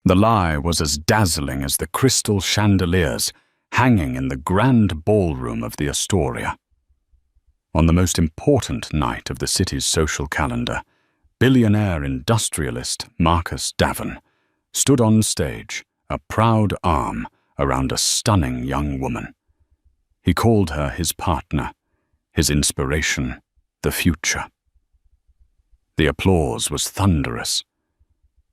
The lie was as dazzling as the crystal chandeliers hanging in the grand ballroom of the Astoria. On the most important night of the city's social calendar, billionaire industrialist Marcus Davin stood on stage, a proud arm around a stunning young woman. He called her his partner, his inspiration, the future. The applause was thunderous.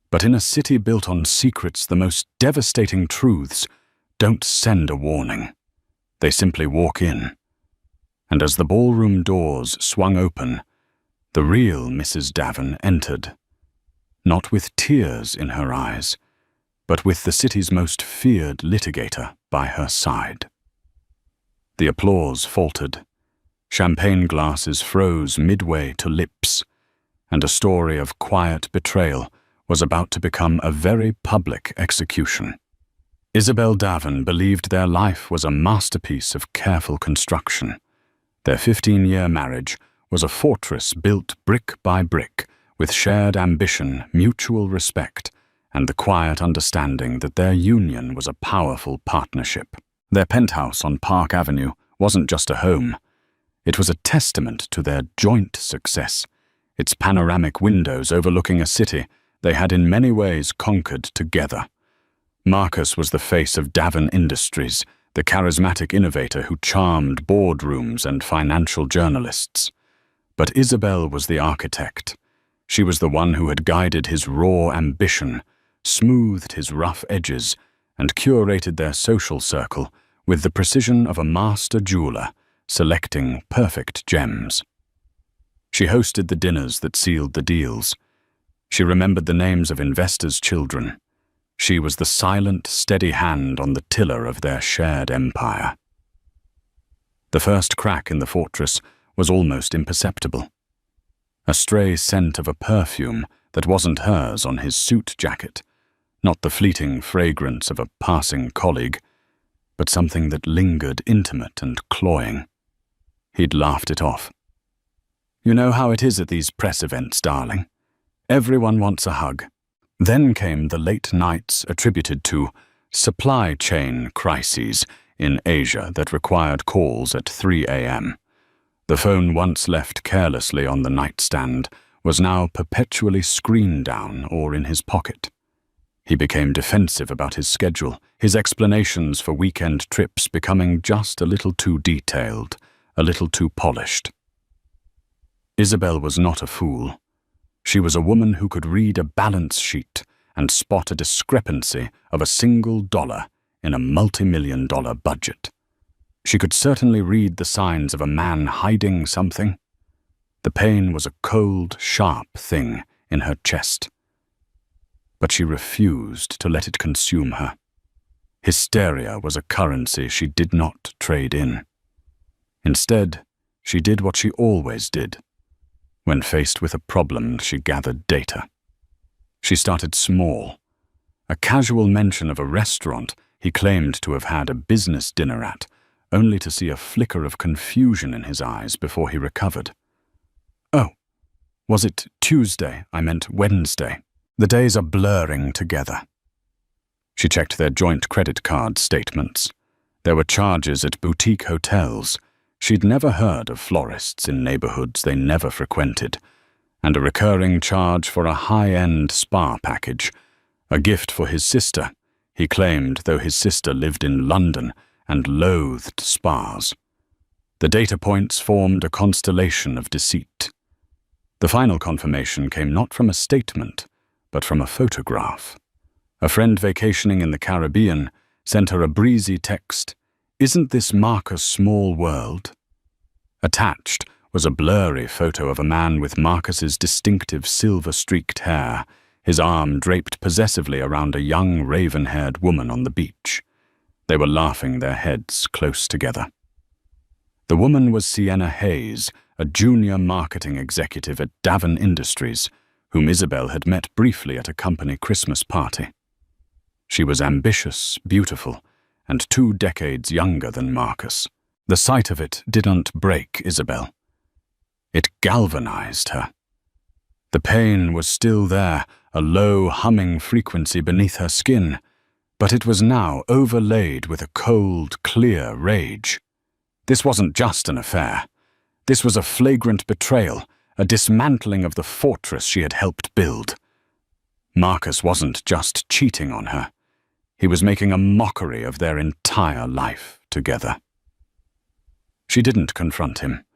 But in a city built on secrets, the most devastating truths don't send a warning. They simply walk in. And as the ballroom doors swung open, the real Mrs. Davin entered, not with tears in her eyes, but with the city's most feared litigator by her side. The applause faltered. Champagne glasses froze midway to lips, and a story of quiet betrayal was about to become a very public execution. Isabel Davin believed their life was a masterpiece of careful construction. Their 15-year marriage was a fortress built brick by brick, with shared ambition, mutual respect, and the quiet understanding that their union was a powerful partnership. Their penthouse on Park Avenue wasn't just a home. It was a testament to their joint success. Its panoramic windows overlooking a city they had in many ways conquered together. Marcus was the face of Davin Industries, the charismatic innovator who charmed boardrooms and financial journalists. But Isabel was the architect. She was the one who had guided his raw ambition, smoothed his rough edges, and curated their social circle with the precision of a master jeweler, selecting perfect gems. She hosted the dinners that sealed the deals. She remembered the names of investors' children. She was the silent, steady hand on the tiller of their shared empire. The first crack in the fortress was almost imperceptible. A stray scent of a perfume that wasn't hers on his suit jacket, not the fleeting fragrance of a passing colleague, but something that lingered intimate and cloying. He'd laughed it off. "You know how it is at these press events, darling. Everyone wants a hug." Then came the late nights attributed to supply chain crises in Asia that required calls at 3 a.m. The phone once left carelessly on the nightstand was now perpetually screened down or in his pocket. He became defensive about his schedule, his explanations for weekend trips becoming just a little too detailed, a little too polished. Isabel was not a fool. She was a woman who could read a balance sheet and spot a discrepancy of $1 in a multi-million-dollar budget. She could certainly read the signs of a man hiding something. The pain was a cold, sharp thing in her chest. But she refused to let it consume her. Hysteria was a currency she did not trade in. Instead, she did what she always did. When faced with a problem, she gathered data. She started small. A casual mention of a restaurant he claimed to have had a business dinner at, only to see a flicker of confusion in his eyes before he recovered. "Oh, was it Tuesday? I meant Wednesday. The days are blurring together." She checked their joint credit card statements. There were charges at boutique hotels. She'd never heard of florists in neighborhoods they never frequented, and a recurring charge for a high-end spa package, a gift for his sister, he claimed, though his sister lived in London and loathed spas. The data points formed a constellation of deceit. The final confirmation came not from a statement, but from a photograph. A friend vacationing in the Caribbean sent her a breezy text, "Isn't this Marcus' small world?" Attached was a blurry photo of a man with Marcus's distinctive silver-streaked hair, his arm draped possessively around a young raven-haired woman on the beach. They were laughing their heads close together. The woman was Sienna Hayes, a junior marketing executive at Davin Industries, whom Isabel had met briefly at a company Christmas party. She was ambitious, beautiful, and 2 decades younger than Marcus. The sight of it didn't break Isabel. It galvanized her. The pain was still there, a low, humming frequency beneath her skin, but it was now overlaid with a cold, clear rage. This wasn't just an affair. This was a flagrant betrayal, a dismantling of the fortress she had helped build. Marcus wasn't just cheating on her. He was making a mockery of their entire life together. She didn't confront him.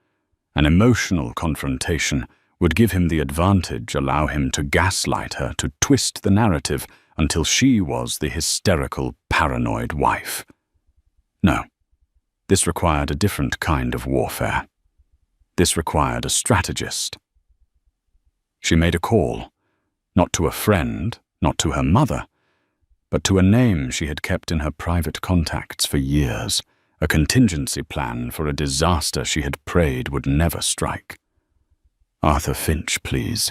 An emotional confrontation would give him the advantage, allow him to gaslight her, to twist the narrative until she was the hysterical, paranoid wife. No, this required a different kind of warfare. This required a strategist. She made a call, not to a friend, not to her mother, but to a name she had kept in her private contacts for years, a contingency plan for a disaster she had prayed would never strike. Arthur Finch, please.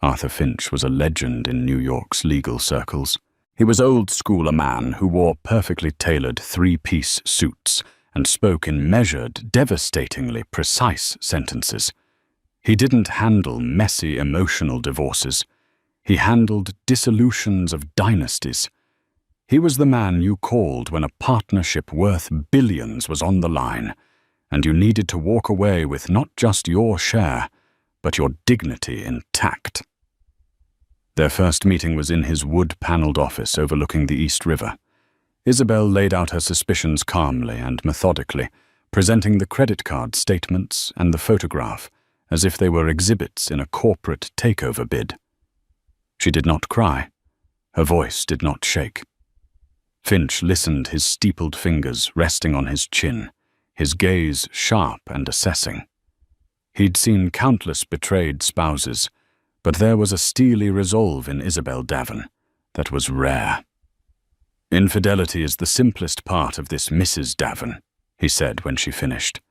Arthur Finch was a legend in New York's legal circles. He was old school, a man who wore perfectly tailored three-piece suits and spoke in measured, devastatingly precise sentences. He didn't handle messy, emotional divorces. He handled dissolutions of dynasties. He was the man you called when a partnership worth billions was on the line, and you needed to walk away with not just your share, but your dignity intact. Their first meeting was in his wood-paneled office overlooking the East River. Isabel laid out her suspicions calmly and methodically, presenting the credit card statements and the photograph as if they were exhibits in a corporate takeover bid. She did not cry. Her voice did not shake. Finch listened, his steepled fingers resting on his chin, his gaze sharp and assessing. He'd seen countless betrayed spouses, but there was a steely resolve in Isabel Davin that was rare. "Infidelity is the simplest part of this Mrs. Davin," he said when she finished.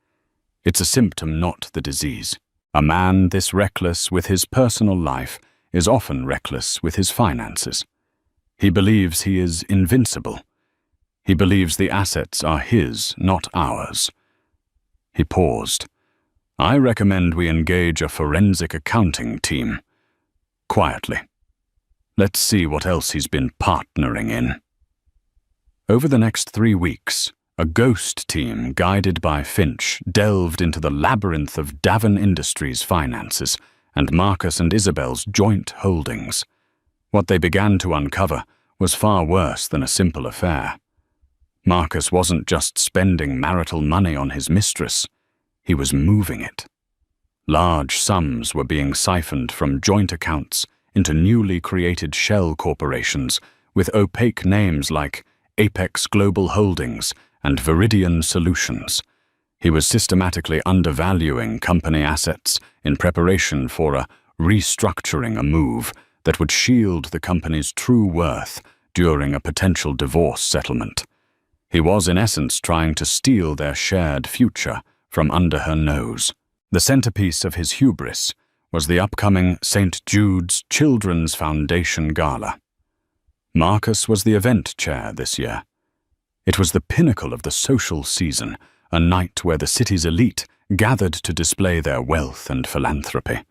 "It's a symptom, not the disease. A man this reckless with his personal life is often reckless with his finances. He believes he is invincible. He believes the assets are his, not ours." He paused. "I recommend we engage a forensic accounting team. Quietly. Let's see what else he's been partnering in." Over the next 3 weeks, a ghost team guided by Finch delved into the labyrinth of Davin Industries' finances and Marcus and Isabel's joint holdings. What they began to uncover was far worse than a simple affair. Marcus wasn't just spending marital money on his mistress, he was moving it. Large sums were being siphoned from joint accounts into newly created shell corporations with opaque names like Apex Global Holdings and Viridian Solutions. He was systematically undervaluing company assets in preparation for a restructuring, a move that would shield the company's true worth during a potential divorce settlement. He was in essence trying to steal their shared future from under her nose. The centerpiece of his hubris was the upcoming St. Jude's Children's Foundation Gala. Marcus was the event chair this year. It was the pinnacle of the social season, a night where the city's elite gathered to display their wealth and philanthropy.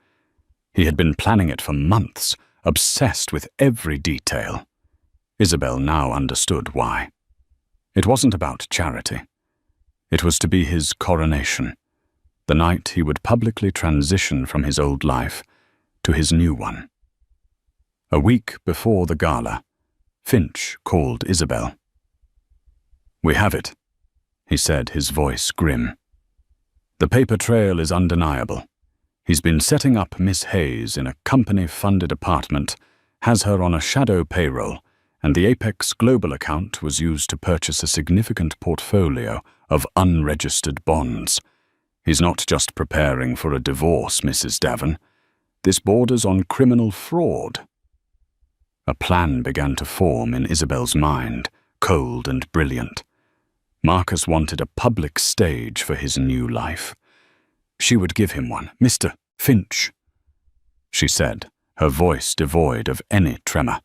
He had been planning it for months, obsessed with every detail. Isabel now understood why. It wasn't about charity. It was to be his coronation, the night he would publicly transition from his old life to his new one. A week before the gala, Finch called Isabel. "We have it," he said, his voice grim. "The paper trail is undeniable. He's been setting up Miss Hayes in a company-funded apartment, has her on a shadow payroll, and the Apex Global account was used to purchase a significant portfolio of unregistered bonds. He's not just preparing for a divorce, Mrs. Davin. This borders on criminal fraud." A plan began to form in Isabel's mind, cold and brilliant. Marcus wanted a public stage for his new life. She would give him one. "Mr. Finch," she said, her voice devoid of any tremor.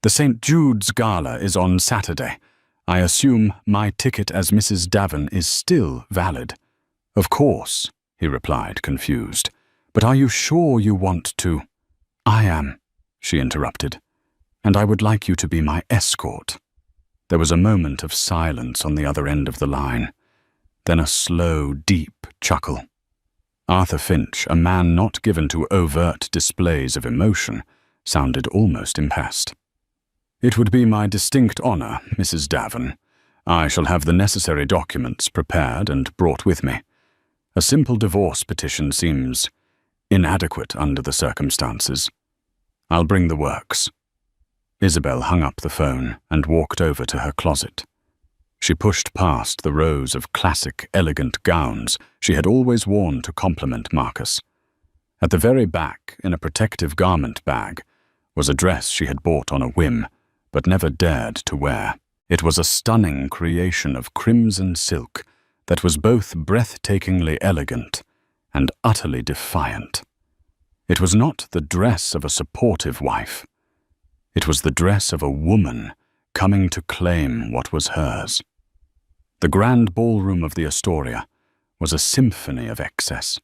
"The St. Jude's Gala is on Saturday. I assume my ticket as Mrs. Davin is still valid." "Of course," he replied, confused. "But are you sure you want to?" "I am," she interrupted, "and I would like you to be my escort." There was a moment of silence on the other end of the line, then a slow, deep chuckle. Arthur Finch, a man not given to overt displays of emotion, sounded almost impressed. "It would be my distinct honor, Mrs. Davin. I shall have the necessary documents prepared and brought with me. A simple divorce petition seems inadequate under the circumstances. I'll bring the works." Isabel hung up the phone and walked over to her closet. She pushed past the rows of classic, elegant gowns she had always worn to compliment Marcus. At the very back, in a protective garment bag, was a dress she had bought on a whim, but never dared to wear. It was a stunning creation of crimson silk that was both breathtakingly elegant and utterly defiant. It was not the dress of a supportive wife. It was the dress of a woman coming to claim what was hers. The grand ballroom of the Astoria was a symphony of excess.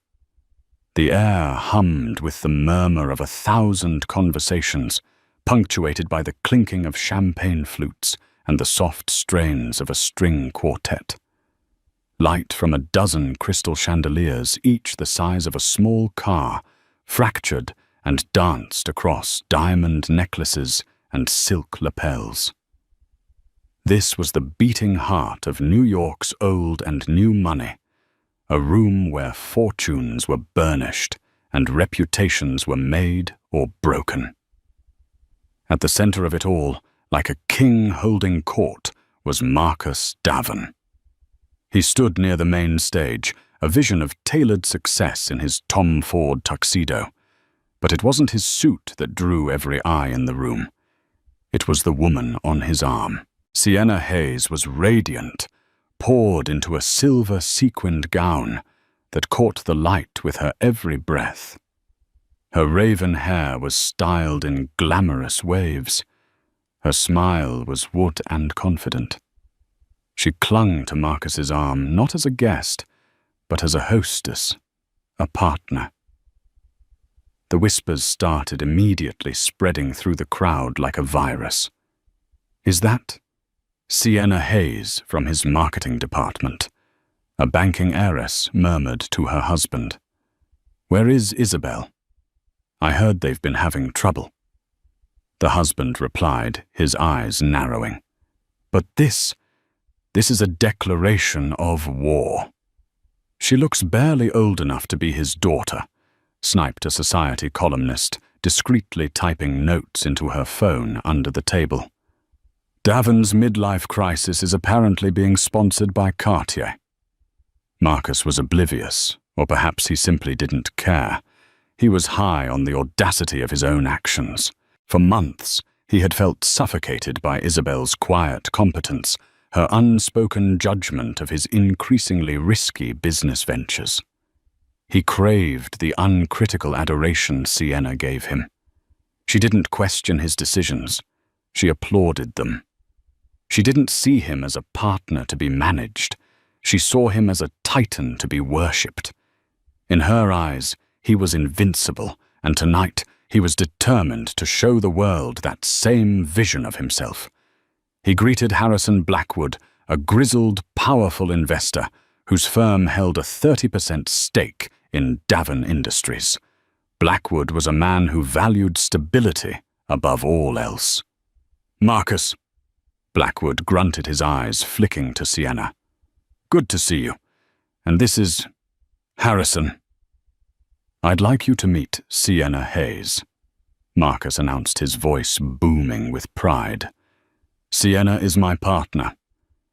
The air hummed with the murmur of 1,000 conversations, punctuated by the clinking of champagne flutes and the soft strains of a string quartet. Light from a dozen crystal chandeliers, each the size of a small car, fractured and danced across diamond necklaces and silk lapels. This was the beating heart of New York's old and new money, a room where fortunes were burnished and reputations were made or broken. At the center of it all, like a king holding court, was Marcus Davin. He stood near the main stage, a vision of tailored success in his Tom Ford tuxedo. But it wasn't his suit that drew every eye in the room. It was the woman on his arm. Sienna Hayes was radiant, poured into a silver sequined gown that caught the light with her every breath. Her raven hair was styled in glamorous waves. Her smile was wood and confident. She clung to Marcus's arm not as a guest, but as a hostess, a partner. The whispers started immediately spreading through the crowd like a virus. "Is that Sienna Hayes from his marketing department?" A banking heiress murmured to her husband. "Where is Isabel? I heard they've been having trouble." The husband replied, his eyes narrowing. "But this is a declaration of war." "She looks barely old enough to be his daughter," sniped a society columnist, discreetly typing notes into her phone under the table. "Davin's midlife crisis is apparently being sponsored by Cartier." Marcus was oblivious, or perhaps he simply didn't care. He was high on the audacity of his own actions. For months, he had felt suffocated by Isabel's quiet competence, her unspoken judgment of his increasingly risky business ventures. He craved the uncritical adoration Sienna gave him. She didn't question his decisions. She applauded them. She didn't see him as a partner to be managed. She saw him as a titan to be worshipped. In her eyes, he was invincible, and tonight he was determined to show the world that same vision of himself. He greeted Harrison Blackwood, a grizzled, powerful investor whose firm held a 30% stake in Davin Industries. Blackwood was a man who valued stability above all else. "Marcus," Blackwood grunted, his eyes flicking to Sienna. "Good to see you. And this is Harrison." "I'd like you to meet Sienna Hayes," Marcus announced, his voice booming with pride. "Sienna is my partner,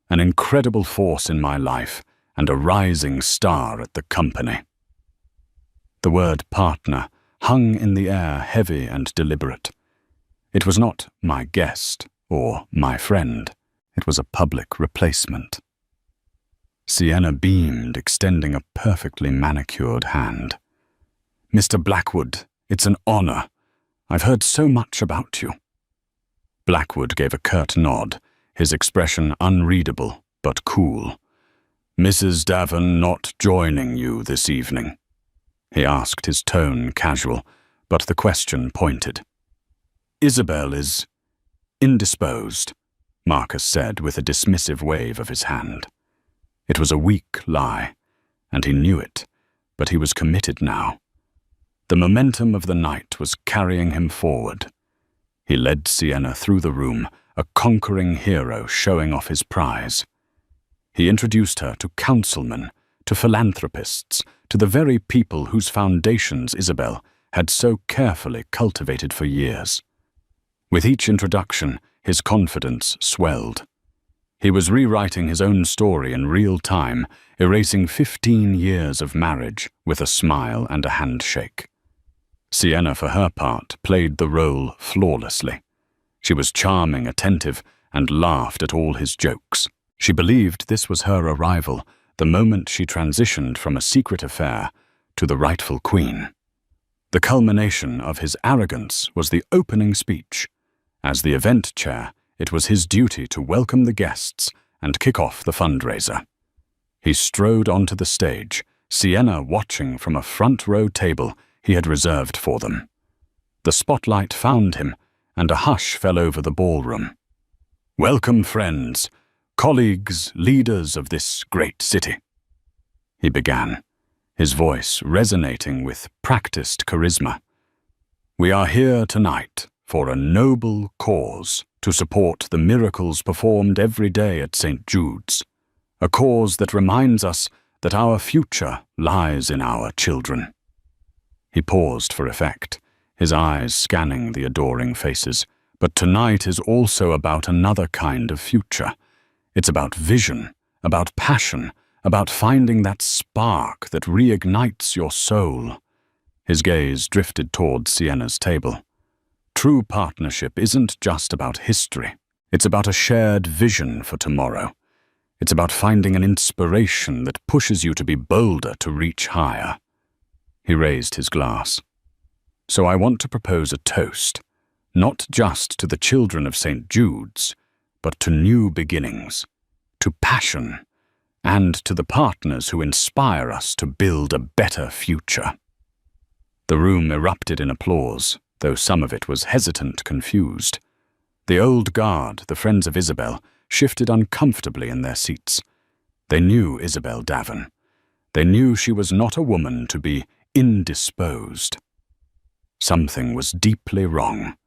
an incredible force in my life and a rising star at the company." The word partner hung in the air, heavy and deliberate. It was not my guest or my friend. It was a public replacement. Sienna beamed, extending a perfectly manicured hand. "Mr. Blackwood, it's an honor. I've heard so much about you." Blackwood gave a curt nod, his expression unreadable but cool. "Mrs. Davin not joining you this evening?" He asked, his tone casual, but the question pointed. Isabel is indisposed, Marcus said with a dismissive wave of his hand. It was a weak lie, and he knew it, but he was committed now. The momentum of the night was carrying him forward. He led Sienna through the room, a conquering hero showing off his prize. He introduced her to councilmen, to philanthropists, to the very people whose foundations Isabel had so carefully cultivated for years. With each introduction, his confidence swelled. He was rewriting his own story in real time, erasing 15 years of marriage with a smile and a handshake. Sienna, for her part, played the role flawlessly. She was charming, attentive, and laughed at all his jokes. She believed this was her arrival, the moment she transitioned from a secret affair to the rightful queen. The culmination of his arrogance was the opening speech. As the event chair, it was his duty to welcome the guests and kick off the fundraiser. He strode onto the stage, Sienna watching from a front-row table he had reserved for them. The spotlight found him, and a hush fell over the ballroom. "Welcome, friends, colleagues, leaders of this great city," he began, his voice resonating with practiced charisma. "We are here tonight for a noble cause to support the miracles performed every day at St. Jude's, a cause that reminds us that our future lies in our children." He paused for effect, his eyes scanning the adoring faces. But tonight is also about another kind of future. It's about vision, about passion, about finding that spark that reignites your soul. His gaze drifted toward Sienna's table. True partnership isn't just about history. It's about a shared vision for tomorrow. It's about finding an inspiration that pushes you to be bolder, to reach higher. He raised his glass. "So I want to propose a toast, not just to the children of St. Jude's, but to new beginnings, to passion, and to the partners who inspire us to build a better future." The room erupted in applause, though some of it was hesitant, confused. The old guard, the friends of Isabel, shifted uncomfortably in their seats. They knew Isabel Davin. They knew she was not a woman to be indisposed. Something was deeply wrong.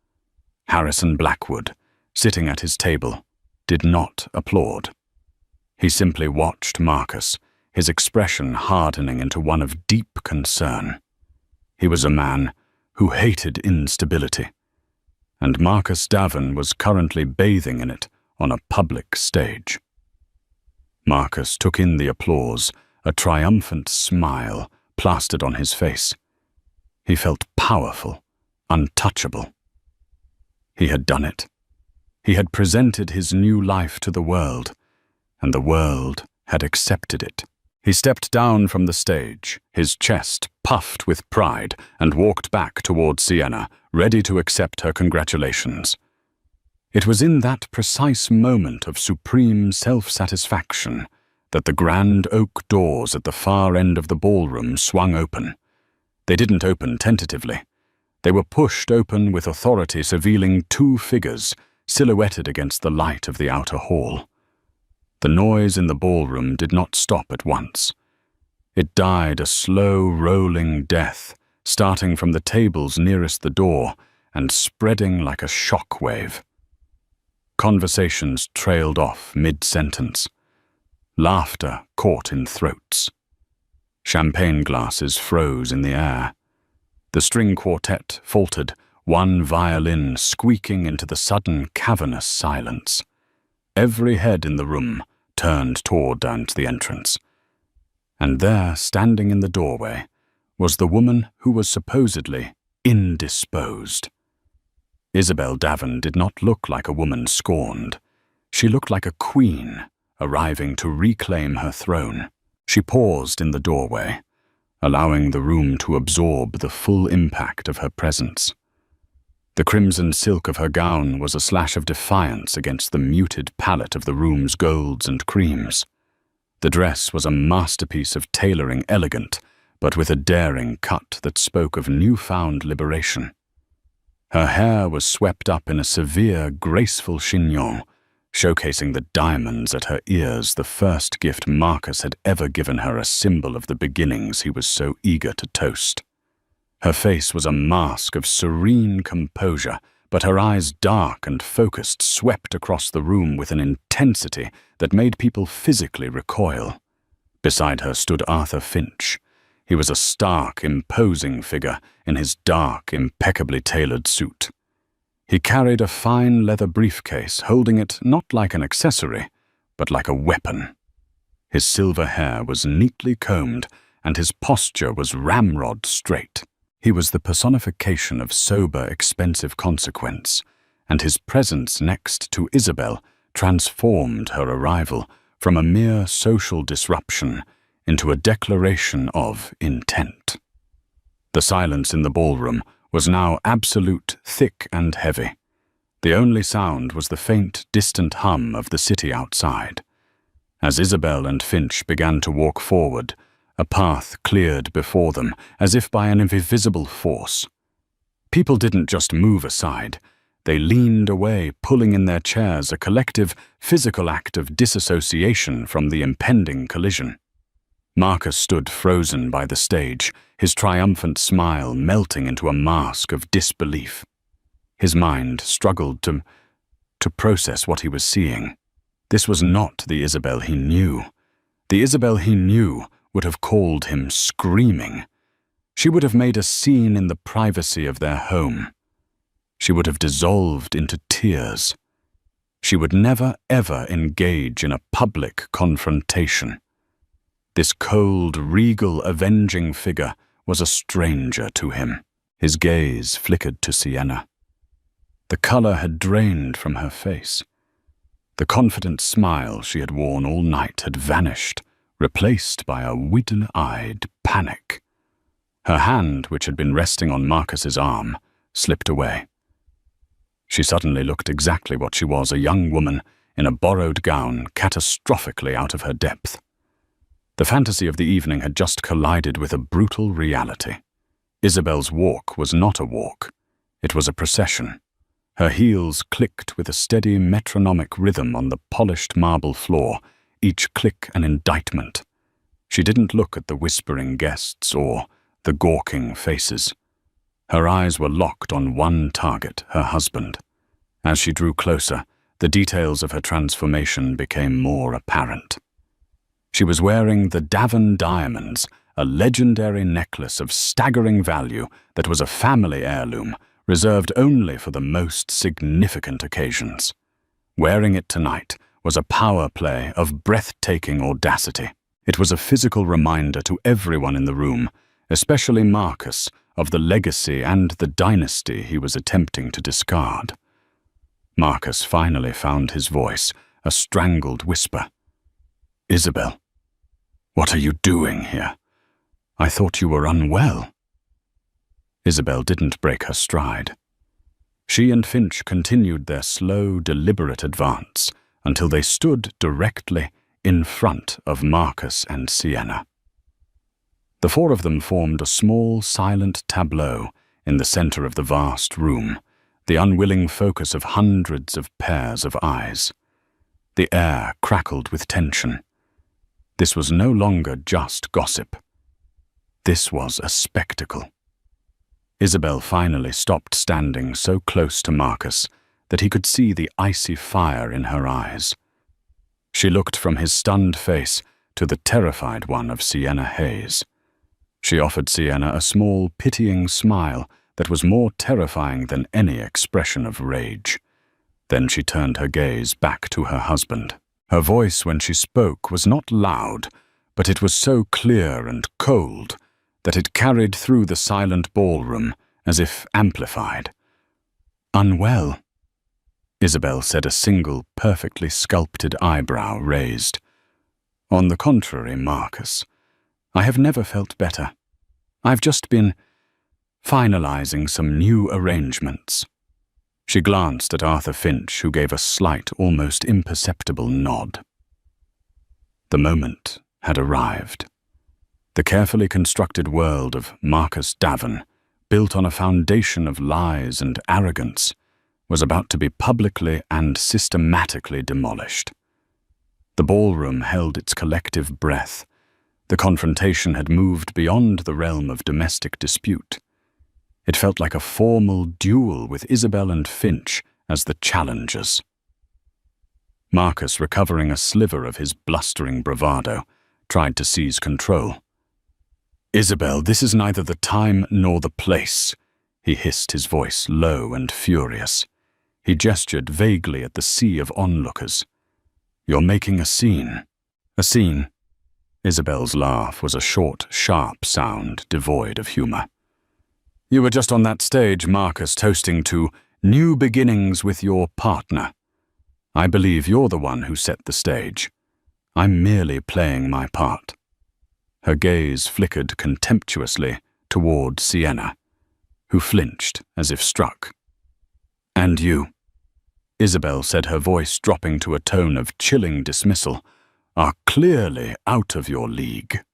Harrison Blackwood, sitting at his table, did not applaud. He simply watched Marcus, his expression hardening into one of deep concern. He was a man who hated instability, and Marcus Davin was currently bathing in it on a public stage. Marcus took in the applause, a triumphant smile plastered on his face. He felt powerful, untouchable. He had done it. He had presented his new life to the world, and the world had accepted it. He stepped down from the stage, his chest puffed with pride, and walked back toward Sienna, ready to accept her congratulations. It was in that precise moment of supreme self-satisfaction that the grand oak doors at the far end of the ballroom swung open. They didn't open tentatively. They were pushed open with authority, revealing two figures silhouetted against the light of the outer hall. The noise in the ballroom did not stop at once. It died a slow, rolling death, starting from the tables nearest the door and spreading like a shock wave. Conversations trailed off mid-sentence. Laughter caught in throats. Champagne glasses froze in the air. The string quartet faltered, one violin squeaking into the sudden cavernous silence. Every head in the room turned toward the entrance. And there, standing in the doorway, was the woman who was supposedly indisposed. Isabel Davin did not look like a woman scorned. She looked like a queen arriving to reclaim her throne. She paused in the doorway, allowing the room to absorb the full impact of her presence. The crimson silk of her gown was a slash of defiance against the muted palette of the room's golds and creams. The dress was a masterpiece of tailoring, elegant, but with a daring cut that spoke of newfound liberation. Her hair was swept up in a severe, graceful chignon, showcasing the diamonds at her ears, the first gift Marcus had ever given her, a symbol of the beginnings he was so eager to toast. Her face was a mask of serene composure, but her eyes, dark and focused, swept across the room with an intensity that made people physically recoil. Beside her stood Arthur Finch. He was a stark, imposing figure in his dark, impeccably tailored suit. He carried a fine leather briefcase, holding it not like an accessory, but like a weapon. His silver hair was neatly combed, and his posture was ramrod straight. He was the personification of sober, expensive consequence, and his presence next to Isabel transformed her arrival from a mere social disruption into a declaration of intent. The silence in the ballroom was now absolute, thick and heavy. The only sound was the faint, distant hum of the city outside. As Isabel and Finch began to walk forward, a path cleared before them, as if by an invisible force. People didn't just move aside. They leaned away, pulling in their chairs, a collective, physical act of disassociation from the impending collision. Marcus stood frozen by the stage, his triumphant smile melting into a mask of disbelief. His mind struggled to process what he was seeing. This was not the Isabel he knew. The Isabel he knew would have called him screaming. She would have made a scene in the privacy of their home. She would have dissolved into tears. She would never, ever engage in a public confrontation. This cold, regal, avenging figure was a stranger to him. His gaze flickered to Sienna. The color had drained from her face. The confident smile she had worn all night had vanished, replaced by a wild-eyed panic. Her hand, which had been resting on Marcus's arm, slipped away. She suddenly looked exactly what she was, a young woman in a borrowed gown, catastrophically out of her depth. The fantasy of the evening had just collided with a brutal reality. Isabel's walk was not a walk. It was a procession. Her heels clicked with a steady metronomic rhythm on the polished marble floor, each click an indictment. She didn't look at the whispering guests or the gawking faces. Her eyes were locked on one target, her husband. As she drew closer, the details of her transformation became more apparent. She was wearing the Davon diamonds, a legendary necklace of staggering value that was a family heirloom, reserved only for the most significant occasions. Wearing it tonight was a power play of breathtaking audacity. It was a physical reminder to everyone in the room, especially Marcus, of the legacy and the dynasty he was attempting to discard. Marcus finally found his voice, a strangled whisper. "Isabel, what are you doing here? I thought you were unwell." Isabel didn't break her stride. She and Finch continued their slow, deliberate advance until they stood directly in front of Marcus and Sienna. The four of them formed a small, silent tableau in the center of the vast room, the unwilling focus of hundreds of pairs of eyes. The air crackled with tension. This was no longer just gossip. This was a spectacle. Isabel finally stopped standing so close to Marcus that he could see the icy fire in her eyes. She looked from his stunned face to the terrified one of Sienna Hayes. She offered Sienna a small, pitying smile that was more terrifying than any expression of rage. Then she turned her gaze back to her husband. Her voice when she spoke was not loud, but it was so clear and cold that it carried through the silent ballroom as if amplified. "Unwell," Isabel said, a single, perfectly sculpted eyebrow raised. "On the contrary, Marcus, I have never felt better. I've just been finalizing some new arrangements." She glanced at Arthur Finch, who gave a slight, almost imperceptible nod. The moment had arrived. The carefully constructed world of Marcus Davon, built on a foundation of lies and arrogance, was about to be publicly and systematically demolished. The ballroom held its collective breath. The confrontation had moved beyond the realm of domestic dispute. It felt like a formal duel with Isabel and Finch as the challengers. Marcus, recovering a sliver of his blustering bravado, tried to seize control. "Isabel, this is neither the time nor the place," he hissed, his voice low and furious. He gestured vaguely at the sea of onlookers. "You're making a scene." "A scene?" Isabel's laugh was a short, sharp sound devoid of humor. "You were just on that stage, Marcus, toasting to new beginnings with your partner. I believe you're the one who set the stage. I'm merely playing my part." Her gaze flickered contemptuously toward Sienna, who flinched as if struck. "And you," Isabel said, her voice dropping to a tone of chilling dismissal, "are clearly out of your league."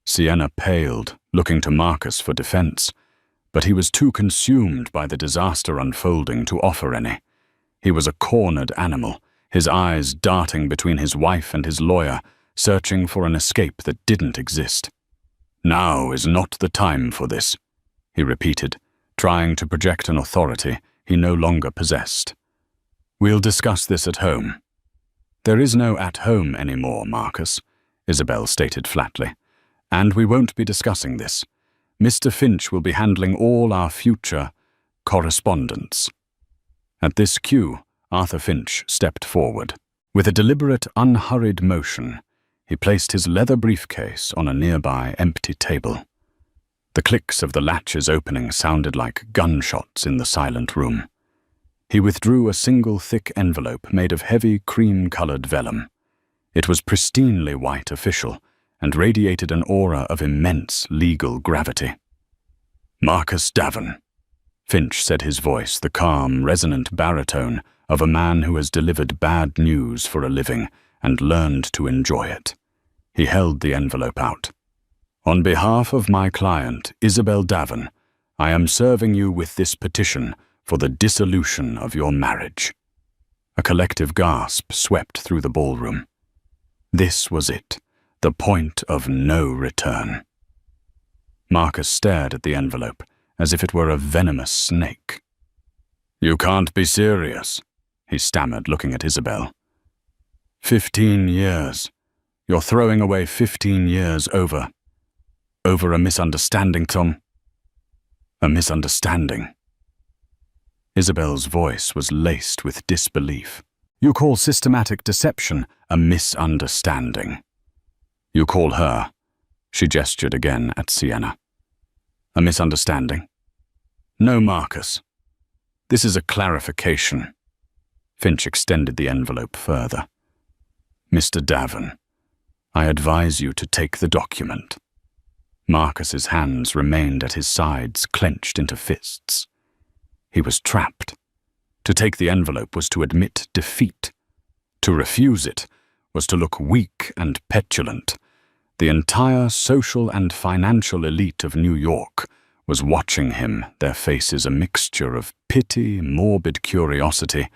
Sienna paled, looking to Marcus for defense, but he was too consumed by the disaster unfolding to offer any. He was a cornered animal, his eyes darting between his wife and his lawyer, searching for an escape that didn't exist. "Now is not the time for this," he repeated, trying to project an authority he no longer possessed. "We'll discuss this at home." "There is no at home anymore, Marcus," Isabel stated flatly, "and we won't be discussing this. Mr. Finch will be handling all our future correspondence." At this cue, Arthur Finch stepped forward. With a deliberate, unhurried motion, he placed his leather briefcase on a nearby empty table. The clicks of the latches opening sounded like gunshots in the silent room. He withdrew a single thick envelope made of heavy cream-colored vellum. It was pristinely white official and radiated an aura of immense legal gravity. "Marcus Davin," Finch said, his voice the calm, resonant baritone of a man who has delivered bad news for a living and learned to enjoy it. He held the envelope out. "On behalf of my client, Isabel Davin, I am serving you with this petition for the dissolution of your marriage." A collective gasp swept through the ballroom. This was it, the point of no return. Marcus stared at the envelope as if it were a venomous snake. "You can't be serious," he stammered, looking at Isabel. 15 years. You're throwing away 15 years over a misunderstanding, Tom." "A misunderstanding?" Isabel's voice was laced with disbelief. "You call systematic deception a misunderstanding? You call her," she gestured again at Sienna, "a misunderstanding? No, Marcus. This is a clarification." Finch extended the envelope further. "Mr. Davin, I advise you to take the document." Marcus's hands remained at his sides, clenched into fists. He was trapped. To take the envelope was to admit defeat. To refuse it was to look weak and petulant. The entire social and financial elite of New York was watching him, their faces a mixture of pity, morbid curiosity,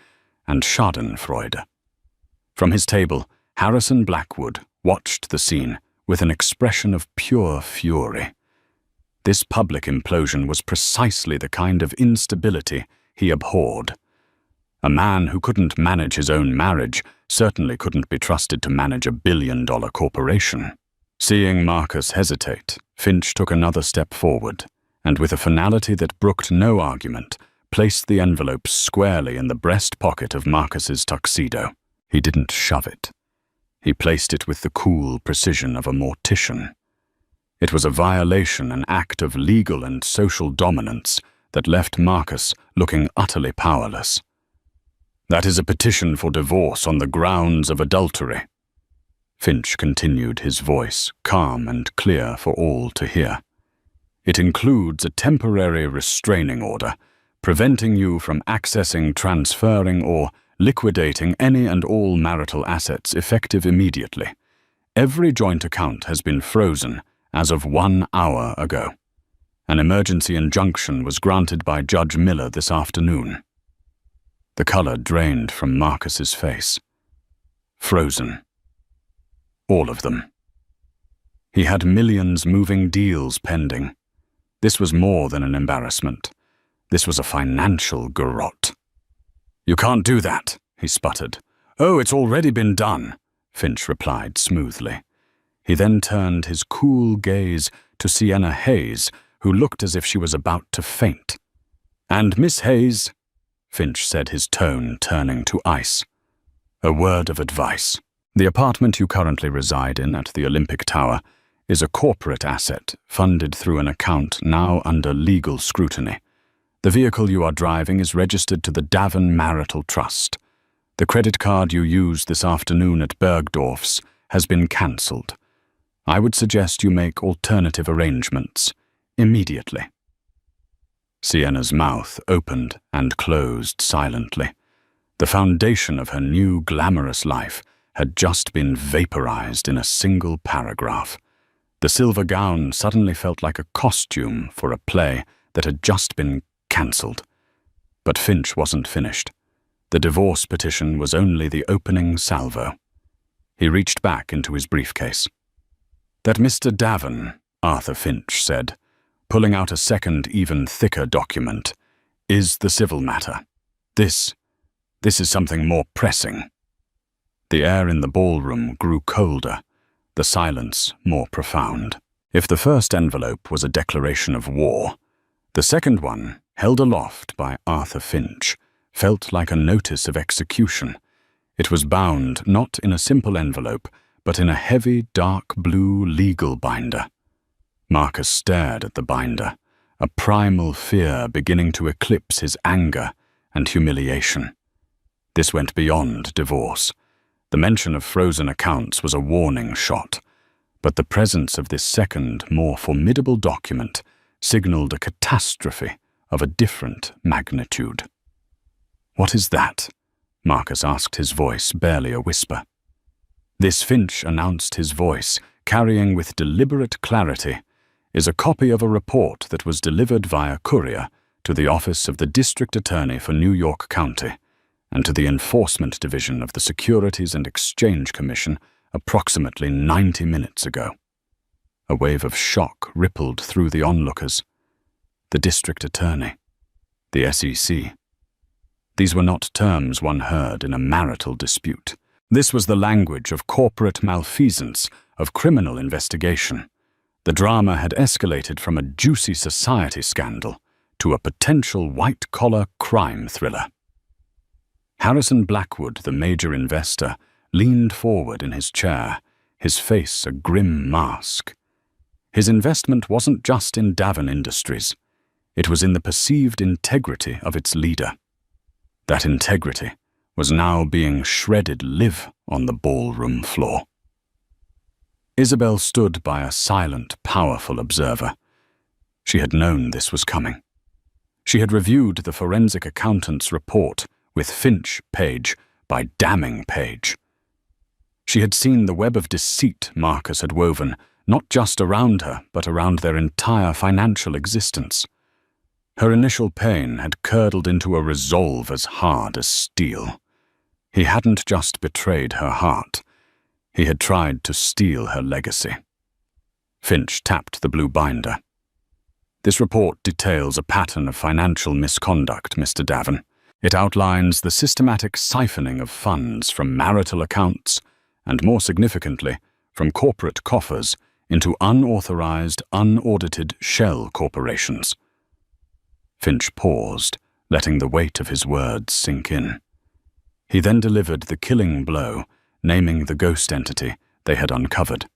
and schadenfreude. From his table, Harrison Blackwood watched the scene with an expression of pure fury. This public implosion was precisely the kind of instability he abhorred. A man who couldn't manage his own marriage certainly couldn't be trusted to manage a billion-dollar corporation. Seeing Marcus hesitate, Finch took another step forward, and with a finality that brooked no argument, placed the envelope squarely in the breast pocket of Marcus's tuxedo. He didn't shove it. He placed it with the cool precision of a mortician. It was a violation, an act of legal and social dominance that left Marcus looking utterly powerless. "That is a petition for divorce on the grounds of adultery," Finch continued, his voice calm and clear for all to hear. "It includes a temporary restraining order, preventing you from accessing, transferring, or liquidating any and all marital assets effective immediately. Every joint account has been frozen as of 1 hour ago. An emergency injunction was granted by Judge Miller this afternoon. The color drained from Marcus's face. Frozen. All of them. He had millions moving deals pending. This was more than an embarrassment. This was a financial garrote. "You can't do that," he sputtered. "Oh, it's already been done," Finch replied smoothly. He then turned his cool gaze to Sienna Hayes, who looked as if she was about to faint. "And Miss Hayes," Finch said, his tone turning to ice, "a word of advice. The apartment you currently reside in at the Olympic Tower is a corporate asset funded through an account now under legal scrutiny. The vehicle you are driving is registered to the Davin Marital Trust. The credit card you used this afternoon at Bergdorf's has been cancelled. I would suggest you make alternative arrangements immediately." Sienna's mouth opened and closed silently. The foundation of her new glamorous life had just been vaporized in a single paragraph. The silver gown suddenly felt like a costume for a play that had just been cancelled. But Finch wasn't finished. The divorce petition was only the opening salvo. He reached back into his briefcase. "That Mr. Davin," Arthur Finch said, pulling out a second, even thicker document, "is the civil matter. This is something more pressing." The air in the ballroom grew colder, the silence more profound. If the first envelope was a declaration of war, the second one, held aloft by Arthur Finch, felt like a notice of execution. It was bound not in a simple envelope, but in a heavy, dark blue legal binder. Marcus stared at the binder, a primal fear beginning to eclipse his anger and humiliation. This went beyond divorce. The mention of frozen accounts was a warning shot, but the presence of this second, more formidable document signaled a catastrophe of a different magnitude. "What is that?" Marcus asked, his voice barely a whisper. This, Finch announced, his voice carrying with deliberate clarity, is a copy of a report that was delivered via courier to the office of the District Attorney for New York County and to the Enforcement Division of the Securities and Exchange Commission approximately 90 minutes ago. A wave of shock rippled through the onlookers. The District Attorney. The SEC. These were not terms one heard in a marital dispute. This was the language of corporate malfeasance, of criminal investigation. The drama had escalated from a juicy society scandal to a potential white-collar crime thriller. Harrison Blackwood, the major investor, leaned forward in his chair, his face a grim mask. His investment wasn't just in Davin Industries. It was in the perceived integrity of its leader. That integrity was now being shredded live on the ballroom floor. Isabel stood by a silent, powerful observer. She had known this was coming. She had reviewed the forensic accountant's report with Finch page by damning page. She had seen the web of deceit Marcus had woven, not just around her, but around their entire financial existence. Her initial pain had curdled into a resolve as hard as steel. He hadn't just betrayed her heart. He had tried to steal her legacy. Finch tapped the blue binder. "This report details a pattern of financial misconduct, Mr. Davin. It outlines the systematic siphoning of funds from marital accounts and, more significantly, from corporate coffers into unauthorized, unaudited shell corporations." Finch paused, letting the weight of his words sink in. He then delivered the killing blow, naming the ghost entity they had uncovered.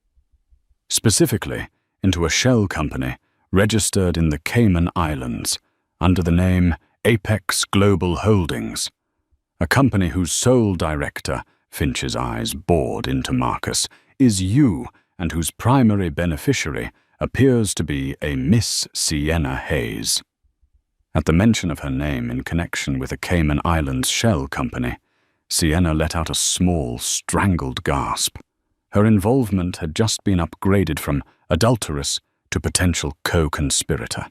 Specifically, into a shell company registered in the Cayman Islands under the name Apex Global Holdings, a company whose sole director, Finch's eyes bored into Marcus, is you and whose primary beneficiary appears to be a Miss Sienna Hayes. At the mention of her name in connection with a Cayman Islands shell company, Sienna let out a small, strangled gasp. Her involvement had just been upgraded from adulteress to potential co-conspirator.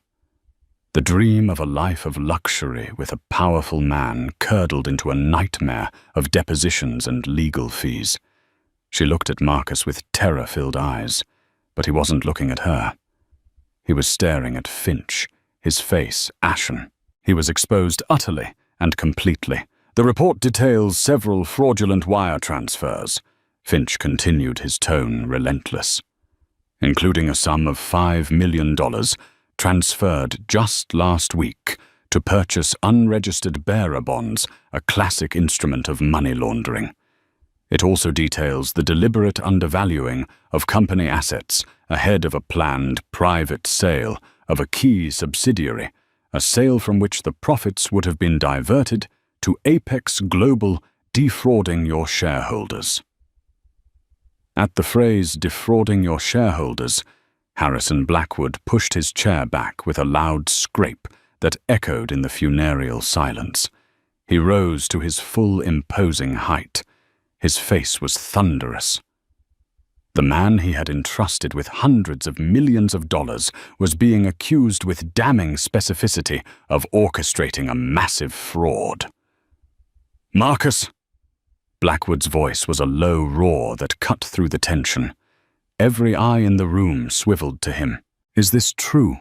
The dream of a life of luxury with a powerful man curdled into a nightmare of depositions and legal fees. She looked at Marcus with terror-filled eyes, but he wasn't looking at her. He was staring at Finch, his face ashen. He was exposed utterly and completely. The report details several fraudulent wire transfers. Finch continued, his tone relentless. Including a sum of $5 million transferred just last week to purchase unregistered bearer bonds, a classic instrument of money laundering. It also details the deliberate undervaluing of company assets ahead of a planned private sale of a key subsidiary, a sale from which the profits would have been diverted to Apex Global defrauding your shareholders. At the phrase defrauding your shareholders, Harrison Blackwood pushed his chair back with a loud scrape that echoed in the funereal silence. He rose to his full imposing height. His face was thunderous. The man he had entrusted with hundreds of millions of dollars was being accused with damning specificity of orchestrating a massive fraud. "Marcus!" Blackwood's voice was a low roar that cut through the tension. Every eye in the room swiveled to him. "Is this true?"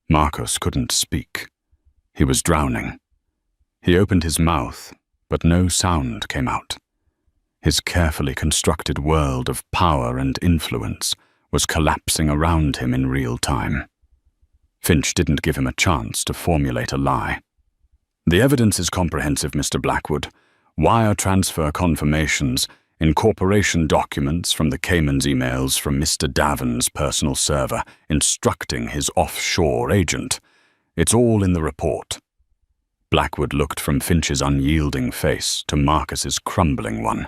Marcus couldn't speak. He was drowning. He opened his mouth, but no sound came out. His carefully constructed world of power and influence was collapsing around him in real time. Finch didn't give him a chance to formulate a lie. "The evidence is comprehensive, Mr. Blackwood. Wire transfer confirmations, incorporation documents from the Cayman's emails from Mr. Davin's personal server instructing his offshore agent. It's all in the report." Blackwood looked from Finch's unyielding face to Marcus's crumbling one.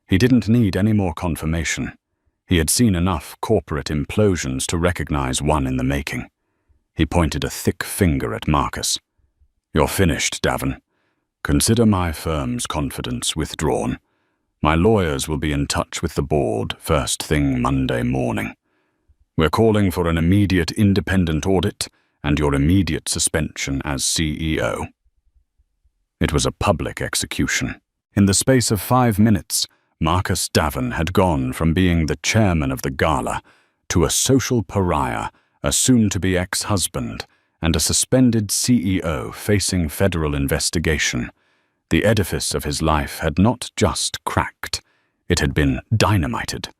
He didn't need any more confirmation. He had seen enough corporate implosions to recognize one in the making. He pointed a thick finger at Marcus. "You're finished, Davin. Consider my firm's confidence withdrawn. My lawyers will be in touch with the board first thing Monday morning. We're calling for an immediate independent audit and your immediate suspension as CEO." It was a public execution. In the space of 5 minutes, Marcus Davin had gone from being the chairman of the Gala to a social pariah, a soon-to-be ex-husband, and a suspended CEO facing federal investigation. The edifice of his life had not just cracked, it had been dynamited.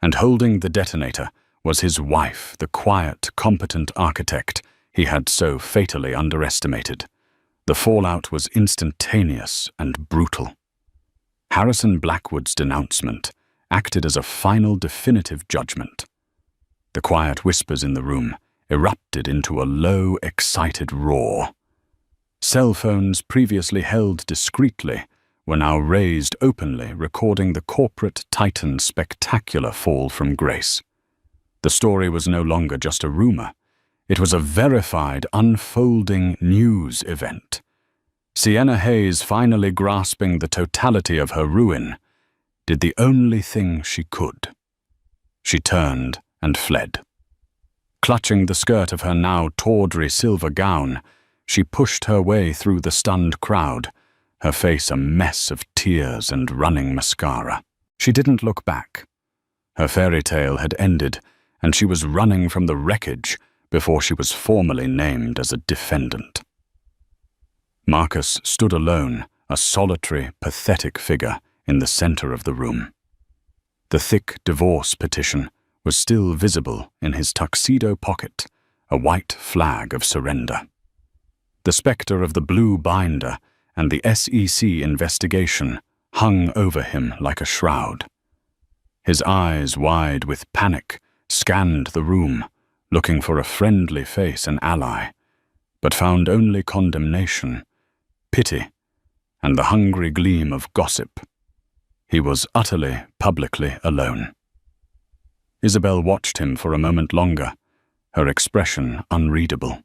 And holding the detonator was his wife, the quiet, competent architect he had so fatally underestimated. The fallout was instantaneous and brutal. Harrison Blackwood's denouncement acted as a final definitive judgment. The quiet whispers in the room erupted into a low, excited roar. Cell phones previously held discreetly were now raised openly, recording the corporate titan's spectacular fall from grace. The story was no longer just a rumor. It was a verified, unfolding news event. Sienna Hayes, finally grasping the totality of her ruin, did the only thing she could. She turned and fled. Clutching the skirt of her now tawdry silver gown, she pushed her way through the stunned crowd, her face a mess of tears and running mascara. She didn't look back. Her fairy tale had ended, and she was running from the wreckage before she was formally named as a defendant. Marcus stood alone, a solitary, pathetic figure in the center of the room. The thick divorce petition was still visible in his tuxedo pocket, a white flag of surrender. The specter of the blue binder and the SEC investigation hung over him like a shroud. His eyes, wide with panic, scanned the room, looking for a friendly face and ally, but found only condemnation, pity, and the hungry gleam of gossip. He was utterly, publicly alone. Isabel watched him for a moment longer, her expression unreadable.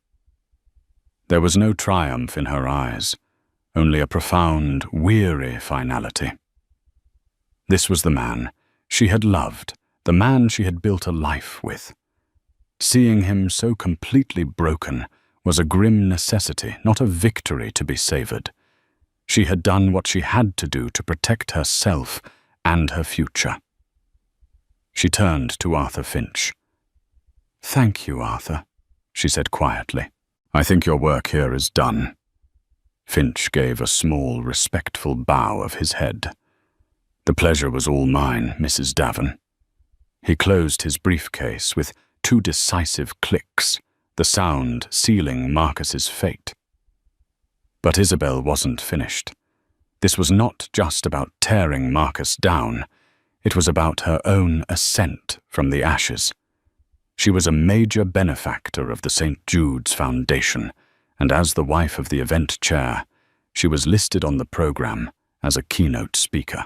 There was no triumph in her eyes, only a profound, weary finality. This was the man she had loved, the man she had built a life with. Seeing him so completely broken was a grim necessity, not a victory to be savored. She had done what she had to do to protect herself and her future. She turned to Arthur Finch. "Thank you, Arthur," she said quietly. "I think your work here is done." Finch gave a small, respectful bow of his head. "The pleasure was all mine, Mrs. Davin." He closed his briefcase with 2 decisive clicks, the sound sealing Marcus's fate. But Isabel wasn't finished. This was not just about tearing Marcus down. It was about her own ascent from the ashes. She was a major benefactor of the St. Jude's Foundation, and as the wife of the event chair, she was listed on the program as a keynote speaker.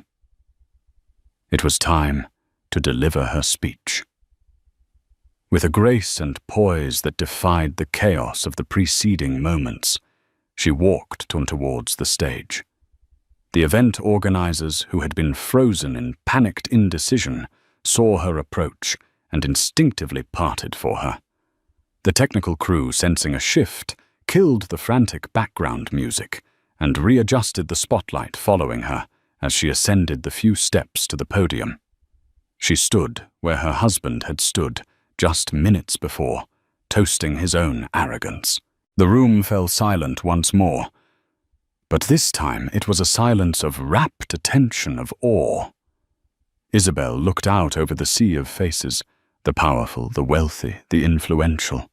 It was time to deliver her speech. With a grace and poise that defied the chaos of the preceding moments, she walked towards the stage. The event organizers, who had been frozen in panicked indecision, saw her approach and instinctively parted for her. The technical crew, sensing a shift, killed the frantic background music and readjusted the spotlight following her as she ascended the few steps to the podium. She stood where her husband had stood just minutes before, toasting his own arrogance. The room fell silent once more, but this time it was a silence of rapt attention, of awe. Isabel looked out over the sea of faces, the powerful, the wealthy, the influential.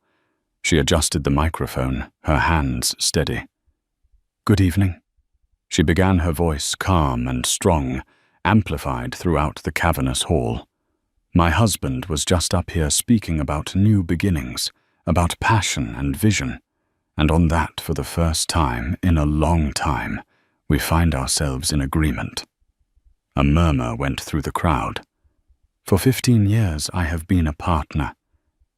She adjusted the microphone, her hands steady. "Good evening." She began, her voice calm and strong, amplified throughout the cavernous hall. "My husband was just up here speaking about new beginnings, about passion and vision, and on that, for the first time in a long time, we find ourselves in agreement." A murmur went through the crowd. "For 15 years I have been a partner,"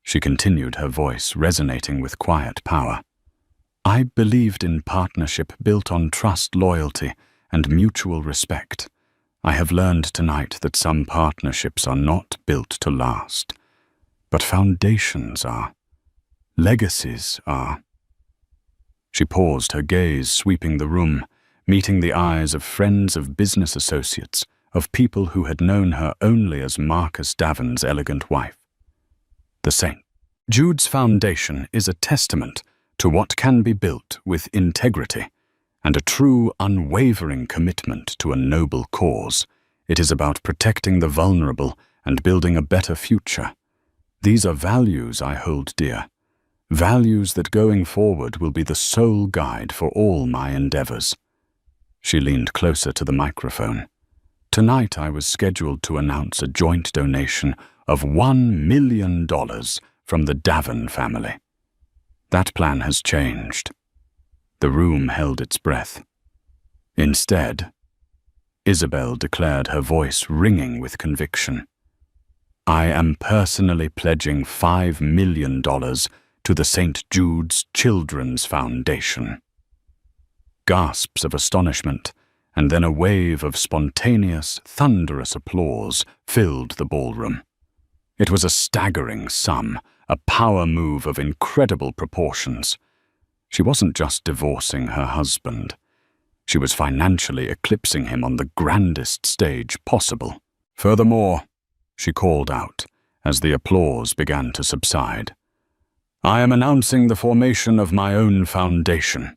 she continued, her voice resonating with quiet power. "I believed in partnership built on trust, loyalty, and mutual respect. I have learned tonight that some partnerships are not built to last, but foundations are. Legacies are." She paused, her gaze sweeping the room, meeting the eyes of friends, of business associates, of people who had known her only as Marcus Davin's elegant wife. The St. Jude's Foundation is a testament to what can be built with integrity and a true, unwavering commitment to a noble cause. It is about protecting the vulnerable and building a better future. These are values I hold dear, values that going forward will be the sole guide for all my endeavors. She leaned closer to the microphone. "Tonight I was scheduled to announce a joint donation of $1 million from the Davin family. That plan has changed." The room held its breath. Instead, Isabel declared, her voice ringing with conviction, "I am personally pledging $5 million to the St. Jude's Children's Foundation." Gasps of astonishment, and then a wave of spontaneous, thunderous applause filled the ballroom. It was a staggering sum, a power move of incredible proportions. She wasn't just divorcing her husband. She was financially eclipsing him on the grandest stage possible. "Furthermore," she called out, as the applause began to subside, "I am announcing the formation of my own foundation,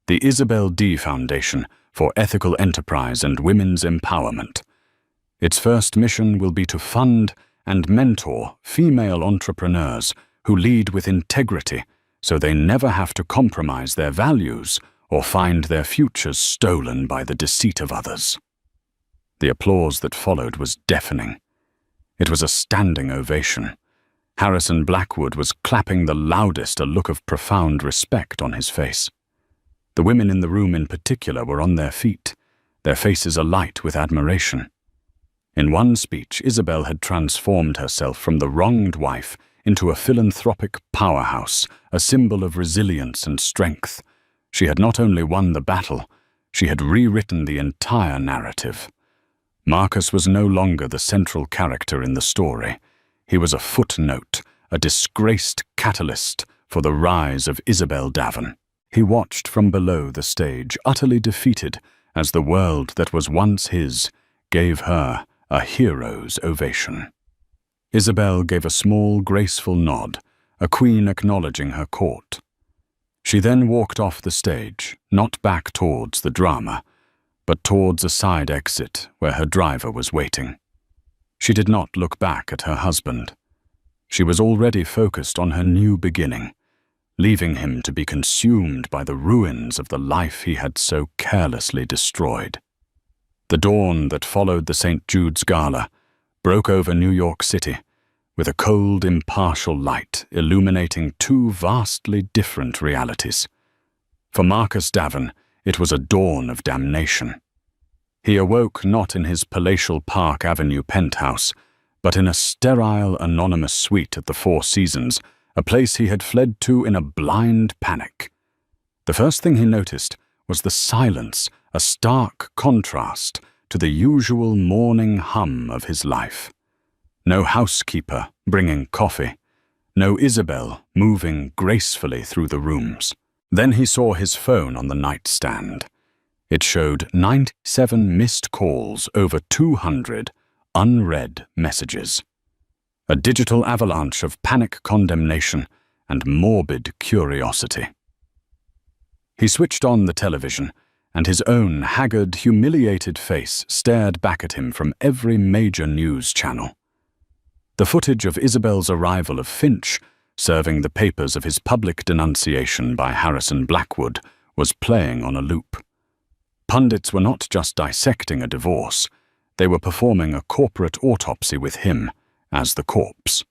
the Isabel D. Foundation for Ethical Enterprise and Women's Empowerment. Its first mission will be to fund and mentor female entrepreneurs who lead with integrity so they never have to compromise their values or find their futures stolen by the deceit of others." The applause that followed was deafening. It was a standing ovation. Harrison Blackwood was clapping the loudest, a look of profound respect on his face. The women in the room in particular were on their feet, their faces alight with admiration. In one speech, Isabel had transformed herself from the wronged wife into a philanthropic powerhouse, a symbol of resilience and strength. She had not only won the battle, she had rewritten the entire narrative. Marcus was no longer the central character in the story. He was a footnote, a disgraced catalyst for the rise of Isabel Davin. He watched from below the stage, utterly defeated, as the world that was once his gave her a hero's ovation. Isabel gave a small, graceful nod, a queen acknowledging her court. She then walked off the stage, not back towards the drama, but towards a side exit where her driver was waiting. She did not look back at her husband. She was already focused on her new beginning, leaving him to be consumed by the ruins of the life he had so carelessly destroyed. The dawn that followed the St. Jude's Gala broke over New York City, with a cold, impartial light illuminating two vastly different realities. For Marcus Davin, it was a dawn of damnation. He awoke not in his palatial Park Avenue penthouse, but in a sterile, anonymous suite at the Four Seasons, a place he had fled to in a blind panic. The first thing he noticed was the silence, a stark contrast to the usual morning hum of his life. No housekeeper bringing coffee, no Isabel moving gracefully through the rooms. Then he saw his phone on the nightstand. It showed 97 missed calls, over 200 unread messages. A digital avalanche of panic condemnation and morbid curiosity. He switched on the television, and his own haggard, humiliated face stared back at him from every major news channel. The footage of Isabel's arrival of Finch, serving the papers of his public denunciation by Harrison Blackwood, was playing on a loop. Pundits were not just dissecting a divorce, they were performing a corporate autopsy with him as the corpse.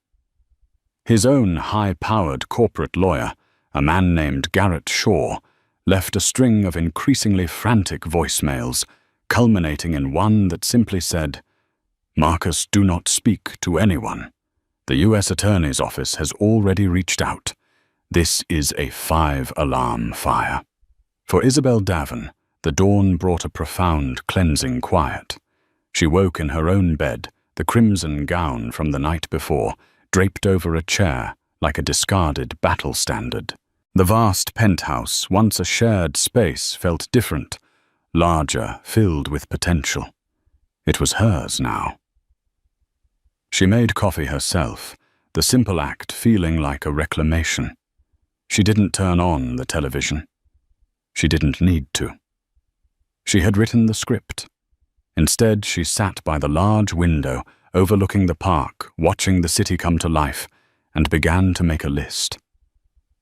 His own high-powered corporate lawyer, a man named Garrett Shaw, left a string of increasingly frantic voicemails, culminating in one that simply said, "Marcus, do not speak to anyone. The U.S. Attorney's Office has already reached out. This is a 5-alarm fire." For Isabel Davin, the dawn brought a profound, cleansing quiet. She woke in her own bed, the crimson gown from the night before, draped over a chair like a discarded battle standard. The vast penthouse, once a shared space, felt different, larger, filled with potential. It was hers now. She made coffee herself, the simple act feeling like a reclamation. She didn't turn on the television. She didn't need to. She had written the script. Instead, she sat by the large window overlooking the park, watching the city come to life, and began to make a list.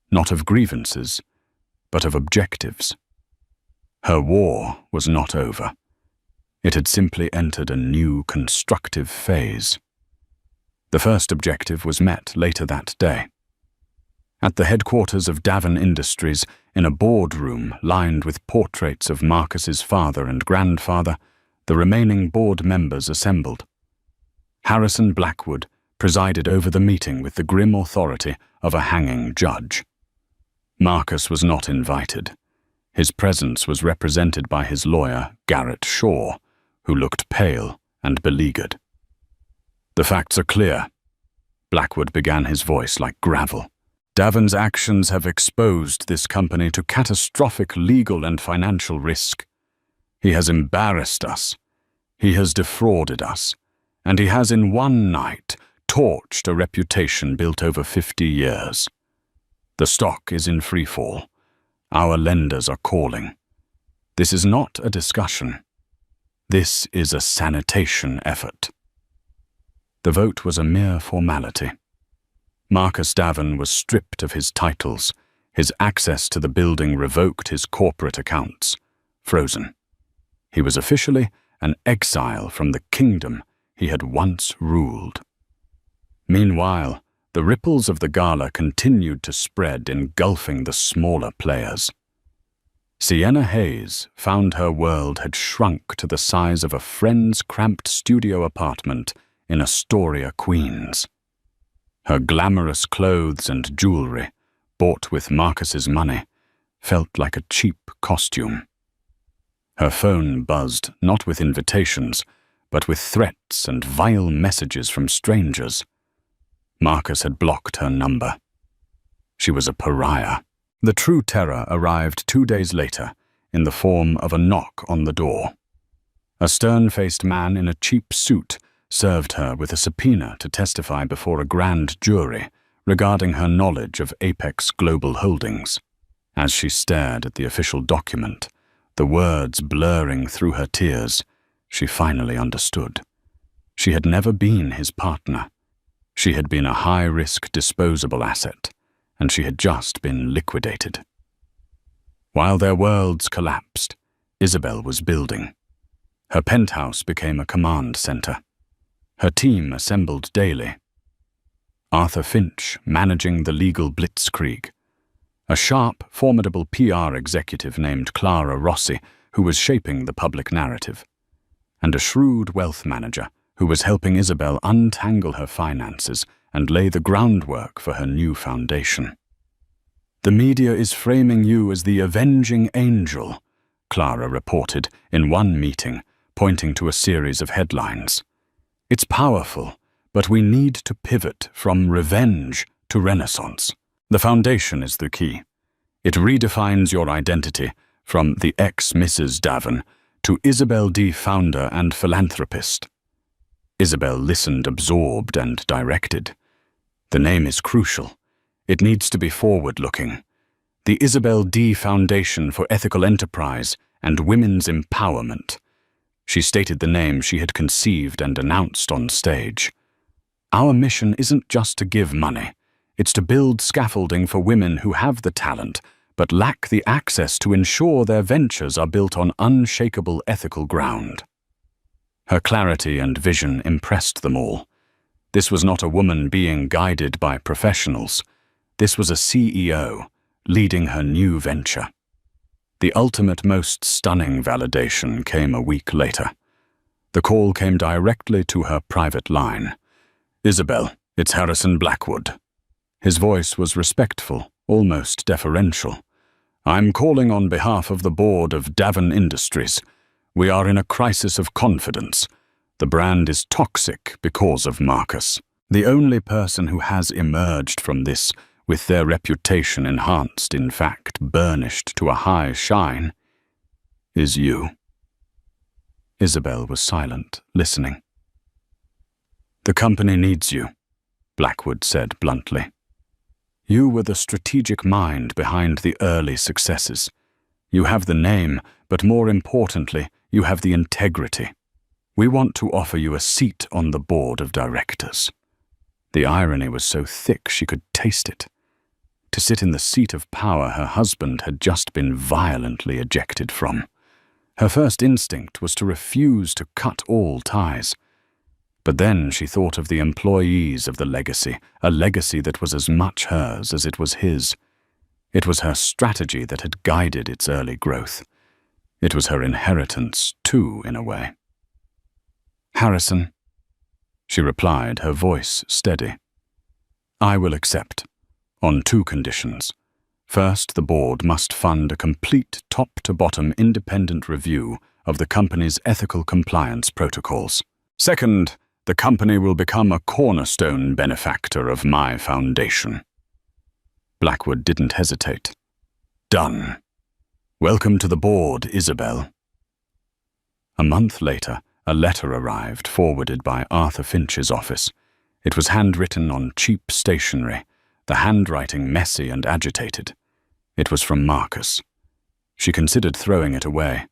Not of grievances, but of objectives. Her war was not over. It had simply entered a new constructive phase. The first objective was met later that day. At the headquarters of Davin Industries, in a boardroom lined with portraits of Marcus's father and grandfather, the remaining board members assembled. Harrison Blackwood presided over the meeting with the grim authority of a hanging judge. Marcus was not invited. His presence was represented by his lawyer, Garrett Shaw, who looked pale and beleaguered. "The facts are clear." Blackwood began, his voice like gravel. "Davin's actions have exposed this company to catastrophic legal and financial risk. He has embarrassed us. He has defrauded us. And he has in one night torched a reputation built over 50 years. The stock is in freefall. Our lenders are calling. This is not a discussion. This is a sanitation effort." The vote was a mere formality. Marcus Davin was stripped of his titles, his access to the building revoked, his corporate accounts frozen. He was officially an exile from the kingdom he had once ruled. Meanwhile, the ripples of the gala continued to spread, engulfing the smaller players. Sienna Hayes found her world had shrunk to the size of a friend's cramped studio apartment in Astoria, Queens. Her glamorous clothes and jewelry, bought with Marcus's money, felt like a cheap costume. Her phone buzzed not with invitations, but with threats and vile messages from strangers. Marcus had blocked her number. She was a pariah. The true terror arrived 2 days later in the form of a knock on the door. A stern-faced man in a cheap suit served her with a subpoena to testify before a grand jury regarding her knowledge of Apex Global Holdings. As she stared at the official document, the words blurring through her tears, she finally understood. She had never been his partner. She had been a high-risk disposable asset, and she had just been liquidated. While their worlds collapsed, Isabel was building. Her penthouse became a command center. Her team assembled daily. Arthur Finch managing the legal blitzkrieg. A sharp, formidable PR executive named Clara Rossi who was shaping the public narrative. And a shrewd wealth manager who was helping Isabel untangle her finances and lay the groundwork for her new foundation. "The media is framing you as the avenging angel," Clara reported in one meeting, pointing to a series of headlines. "It's powerful, but we need to pivot from revenge to renaissance. The foundation is the key. It redefines your identity from the ex-Mrs. Davin to Isabel D. founder and philanthropist." Isabel listened absorbed and directed. "The name is crucial. It needs to be forward-looking. The Isabel D. Foundation for Ethical Enterprise and Women's Empowerment." She stated the name she had conceived and announced on stage. "Our mission isn't just to give money. It's to build scaffolding for women who have the talent but lack the access to ensure their ventures are built on unshakable ethical ground." Her clarity and vision impressed them all. This was not a woman being guided by professionals. This was a CEO leading her new venture. The ultimate, most stunning validation came a week later. The call came directly to her private line. "Isabel, it's Harrison Blackwood." His voice was respectful, almost deferential. "I'm calling on behalf of the board of Davin Industries. We are in a crisis of confidence. The brand is toxic because of Marcus. The only person who has emerged from this with their reputation enhanced, in fact burnished to a high shine, is you." Isabel was silent, listening. "The company needs you," Blackwood said bluntly. "You were the strategic mind behind the early successes. You have the name, but more importantly, you have the integrity. We want to offer you a seat on the board of directors." The irony was so thick she could taste it. To sit in the seat of power her husband had just been violently ejected from. Her first instinct was to refuse to cut all ties. But then she thought of the employees of the legacy, a legacy that was as much hers as it was his. It was her strategy that had guided its early growth. It was her inheritance, too, in a way. "Harrison," she replied, her voice steady. "I will accept, on 2 conditions. First, the board must fund a complete top-to-bottom independent review of the company's ethical compliance protocols. Second, the company will become a cornerstone benefactor of my foundation." Blackwood didn't hesitate. "Done. Welcome to the board, Isabel." A month later, a letter arrived forwarded by Arthur Finch's office. It was handwritten on cheap stationery, the handwriting messy and agitated. It was from Marcus. She considered throwing it away,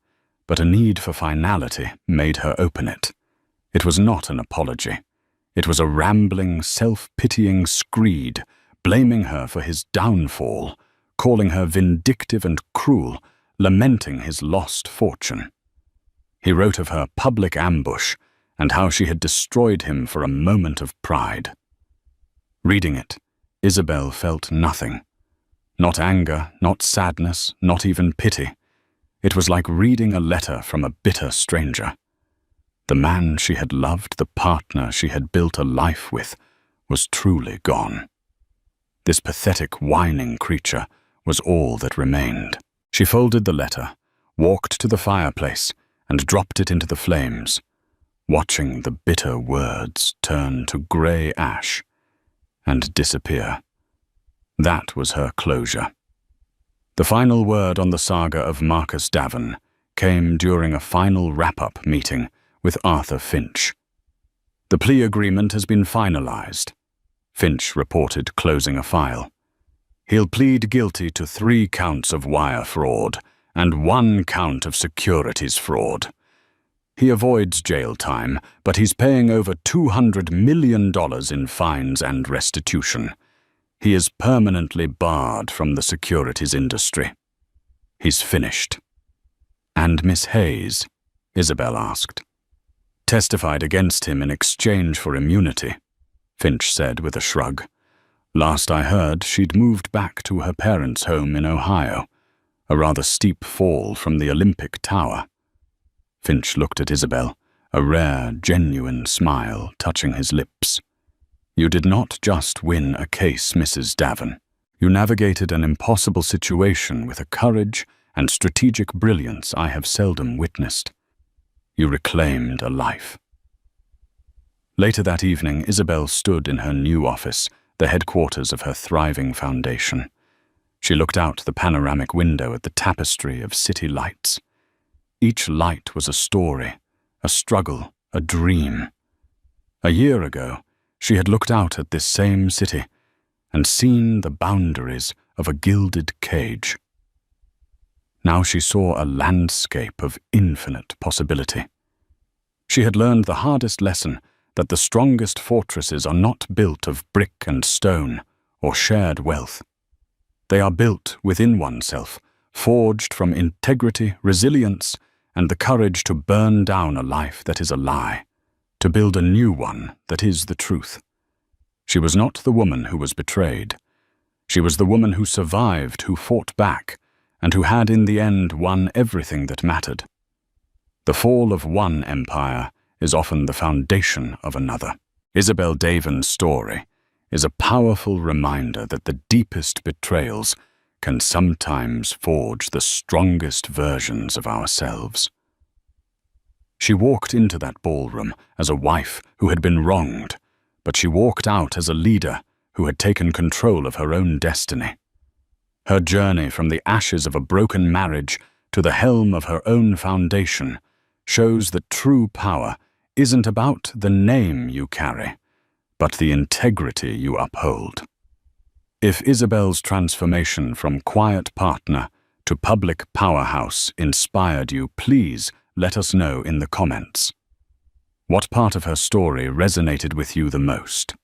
but a need for finality made her open it. It was not an apology. It was a rambling, self-pitying screed, blaming her for his downfall, calling her vindictive and cruel, lamenting his lost fortune. He wrote of her public ambush and how she had destroyed him for a moment of pride. Reading it, Isabel felt nothing. Not anger, not sadness, not even pity. It was like reading a letter from a bitter stranger. The man she had loved, the partner she had built a life with, was truly gone. This pathetic, whining creature was all that remained. She folded the letter, walked to the fireplace, and dropped it into the flames, watching the bitter words turn to grey ash and disappear. That was her closure. The final word on the saga of Marcus Davin came during a final wrap-up meeting with Arthur Finch. "The plea agreement has been finalized," Finch reported, closing a file. "He'll plead guilty to 3 counts of wire fraud and 1 count of securities fraud. He avoids jail time, but he's paying over $200 million in fines and restitution. He is permanently barred from the securities industry. He's finished." "And Miss Hayes?" Isabel asked. "Testified against him in exchange for immunity," Finch said with a shrug. "Last I heard, she'd moved back to her parents' home in Ohio, a rather steep fall from the Olympic Tower." Finch looked at Isabel, a rare, genuine smile touching his lips. "You did not just win a case, Mrs. Davin. You navigated an impossible situation with a courage and strategic brilliance I have seldom witnessed. You reclaimed a life." Later that evening, Isabel stood in her new office, the headquarters of her thriving foundation. She looked out the panoramic window at the tapestry of city lights. Each light was a story, a struggle, a dream. A year ago, she had looked out at this same city and seen the boundaries of a gilded cage. Now she saw a landscape of infinite possibility. She had learned the hardest lesson, that the strongest fortresses are not built of brick and stone or shared wealth. They are built within oneself, forged from integrity, resilience, and the courage to burn down a life that is a lie, to build a new one that is the truth. She was not the woman who was betrayed. She was the woman who survived, who fought back, and who had in the end won everything that mattered. The fall of one empire is often the foundation of another. Isabel Davin's story is a powerful reminder that the deepest betrayals can sometimes forge the strongest versions of ourselves. She walked into that ballroom as a wife who had been wronged, but she walked out as a leader who had taken control of her own destiny. Her journey from the ashes of a broken marriage to the helm of her own foundation shows that true power isn't about the name you carry, but the integrity you uphold. If Isabel's transformation from quiet partner to public powerhouse inspired you, please let us know in the comments. What part of her story resonated with you the most?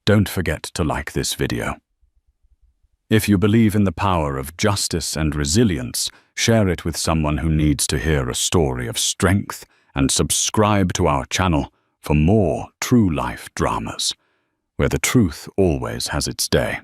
Don't forget to like this video. If you believe in the power of justice and resilience, share it with someone who needs to hear a story of strength, and subscribe to our channel for more true life dramas, where the truth always has its day.